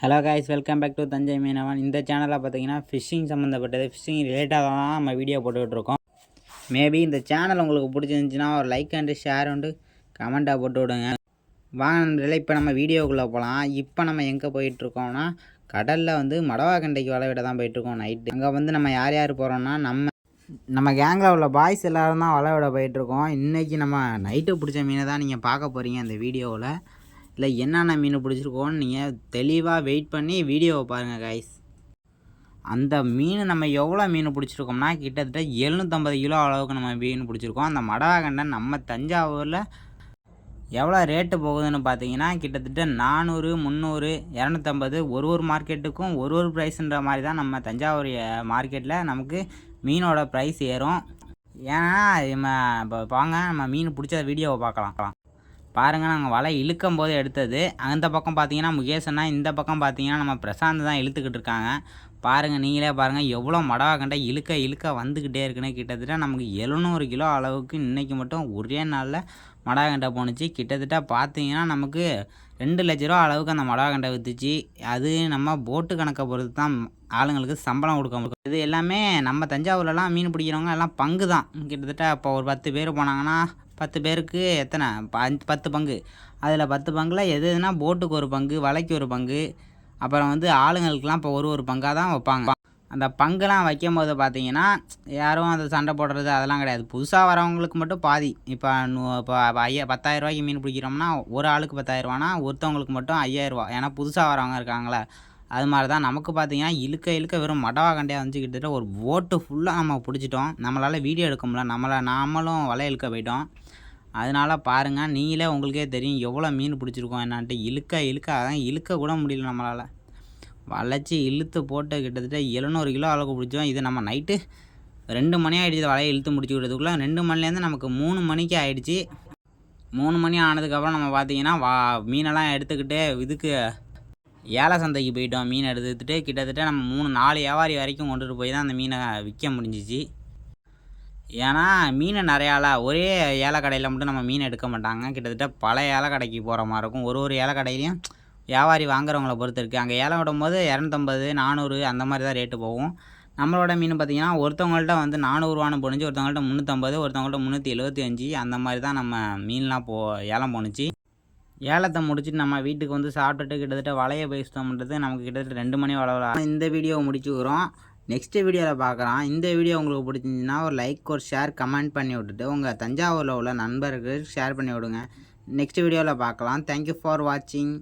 Hello guys, welcome back to Thanjai Meenavan. இந்த சேனலில் பார்த்தீங்கன்னா ஃபிஷ்ஷிங் சம்மந்தப்பட்டது, ஃபிஷ்ஷிங் ரிலேட்டாக தான் நம்ம வீடியோ போட்டுக்கிட்டுருக்கோம். மேபி இந்த சேனல் உங்களுக்கு பிடிச்சிருந்துச்சின்னா ஒரு லைக் அண்டு ஷேர் உண்டு கமெண்ட்டாக போட்டு விடுங்க. வாங்க, இப்போ நம்ம வீடியோக்குள்ளே போகலாம். இப்போ நம்ம எங்கே போயிட்டுருக்கோம்னா கடலில் வந்து மடவாக்கண்டைக்கு வலை விட தான் போயிட்டுருக்கோம் நைட்டு. அங்கே நம்ம யார் யார் போகிறோம்னா நம்ம கேங்கில் உள்ள பாய்ஸ் எல்லோரும் தான் வலை விட போயிட்டுருக்கோம். இன்றைக்கி நம்ம நைட்டு பிடிச்ச மீனை தான் நீங்கள் பார்க்க போகிறீங்க இந்த வீடியோவில். இல்லை என்னென்ன மீன் பிடிச்சிருக்கோன்னு நீங்கள் தெளிவாக வெயிட் பண்ணி வீடியோவை பாருங்கள் காய்ஸ். அந்த மீன் நம்ம எவ்வளோ மீன் பிடிச்சிருக்கோம்னா கிட்டத்தட்ட 750 கிலோ அளவுக்கு நம்ம மீன் பிடிச்சிருக்கோம். அந்த மடவாகண்டை நம்ம தஞ்சாவூரில் எவ்வளோ ரேட்டு போகுதுன்னு பார்த்தீங்கன்னா கிட்டத்தட்ட 400, 300, 250 ஒரு மார்க்கெட்டுக்கும் ஒரு ப்ரைஸுன்ற மாதிரி தான் நம்ம தஞ்சாவூர் மார்க்கெட்டில் நமக்கு மீனோட ப்ரைஸ் ஏறும். ஏன்னா இப்போ வாங்க நம்ம மீன் பிடிச்ச வீடியோவை பார்க்கலாம். பாருங்கள், நாங்கள் வலை இழுக்கும் போது எடுத்தது. அந்த பக்கம் பார்த்தீங்கன்னா முகேஷன்னா, இந்த பக்கம் பார்த்தீங்கன்னா நம்ம பிரசாந்த் தான் இழுத்துக்கிட்டு இருக்காங்க. பாருங்கள், நீங்களே பாருங்கள் எவ்வளோ மடவாக்கண்டை இழுக்க வந்துக்கிட்டே இருக்குன்னு. கிட்டத்தட்ட நமக்கு 700 கிலோ அளவுக்கு இன்றைக்கி மட்டும் ஒரே நாளில் மடவாக்கண்டை போணுச்சு. கிட்டத்தட்ட பார்த்தீங்கன்னா நமக்கு 2 லட்ச ரூபா அளவுக்கு அந்த மடவாக்கண்டை விற்றுச்சு. அது நம்ம போட்டு கணக்கை பொறுத்து தான் ஆளுங்களுக்கு சம்பளம் கொடுக்க முடியும். இது எல்லாமே நம்ம தஞ்சாவூர்லலாம் மீன் பிடிக்கிறவங்க எல்லாம் பங்கு தான். கிட்டத்தட்ட இப்போ ஒரு 10 பேர் போனாங்கன்னா 10 பேருக்கு எத்தனை 10 பங்கு. அதில் 10 பங்கில் எதுனா போட்டுக்கு ஒரு பங்கு, வலைக்கு ஒரு பங்கு, அப்புறம் வந்து ஆளுங்களுக்கெலாம் இப்போ ஒரு பங்காக தான் வைப்பாங்க. அந்த பங்குலாம் வைக்கும்போது பார்த்தீங்கன்னா யாரும் அந்த சண்டை போடுறது அதெல்லாம் கிடையாது. புதுசாக வரவங்களுக்கு மட்டும் பாதி. இப்போ 10,000 ரூபாய்க்கு மீன் பிடிக்கிறோம்னா ஒரு ஆளுக்கு 10,000 ரூபானா ஒருத்தவங்களுக்கு மட்டும் 5,000 ரூபா. ஏன்னா புதுசாக வரவங்க இருக்காங்களே, அது மாதிரி தான் நமக்கு பார்த்தீங்கன்னா இழுக்க வெறும் மடவாக்கண்டையாக வந்து கிட்டத்தட்ட ஒரு போட்டு ஃபுல்லாக நம்ம பிடிச்சிட்டோம். நம்மளால் வீடியோ எடுக்க முடியல, நாமளும் வலை இழுக்க போயிட்டோம். அதனால் பாருங்கள், நீங்களே உங்களுக்கே தெரியும் எவ்வளோ மீன் பிடிச்சிருக்கோம் என்னான்ட்டு. அதான் இழுக்க கூட முடியல நம்மளால். வளைச்சி இழுத்து போட்டு கிட்டத்தட்ட 700 கிலோ அளவுக்கு பிடிச்சோம். இது நம்ம நைட்டு 2 மணி ஆகிடுச்சு. வலையை இழுத்து முடிச்சுக்கிறதுக்குள்ளே 2 மணிலேருந்து நமக்கு 3 மணிக்கு ஆகிடுச்சு. 3 மணி ஆனதுக்கப்புறம் நம்ம பார்த்தீங்கன்னா மீனெல்லாம் எடுத்துக்கிட்டு இதுக்கு ஏல சந்தைக்கு போயிட்டோம். மீன் எடுத்துக்கிட்டு கிட்டத்தட்ட நம்ம 4 வியாபாரி வரைக்கும் கொண்டுட்டு போய் தான் அந்த மீனை விற்க முடிஞ்சிச்சு. ஏன்னா மீன் நிறையால ஒரே ஏலக்கடையில் மட்டும் நம்ம மீன் எடுக்க மாட்டாங்க. கிட்டத்தட்ட பல ஏலக்கடைக்கு போகிற மாதிரி இருக்கும். ஒரு ஏலக்கடையிலையும் வியாபாரி வாங்குறவங்கள பொறுத்து இருக்குது. அங்கே ஏலம் விடும்போது 250, 400 அந்த மாதிரி தான் ரேட்டு போகும். நம்மளோட மீன் பார்த்திங்கன்னா ஒருத்தவங்கள்ட்ட வந்து 400 ரூபான்னு போணுச்சு, ஒருத்தவங்கள்ட்ட 350, ஒருத்தவங்கள்ட்ட 375 அந்த மாதிரி தான் நம்ம மீன்லாம் ஏலம் போணுச்சு. ஏலத்தை முடிச்சுட்டு நம்ம வீட்டுக்கு வந்து சாப்பிட்டுட்டு கிட்டத்தட்ட வலையை போய் சுத்தம் பண்ணுறது நமக்கு கிட்டத்தட்ட 2 மணி அளவில் இந்த வீடியோவை முடிச்சுக்கிறோம். நெக்ஸ்ட் வீடியோவில் பார்க்குறோம். இந்த வீடியோ உங்களுக்கு பிடிச்சிருந்துச்சுன்னா ஒரு லைக், ஒரு ஷேர், கமெண்ட் பண்ணி விட்டுட்டு உங்கள் தஞ்சாவூரில் உள்ள நண்பர்களுக்கு ஷேர் பண்ணி விடுங்க. நெக்ஸ்ட் வீடியோவில் பார்க்கலாம். தேங்க்யூ ஃபார் வாட்சிங்.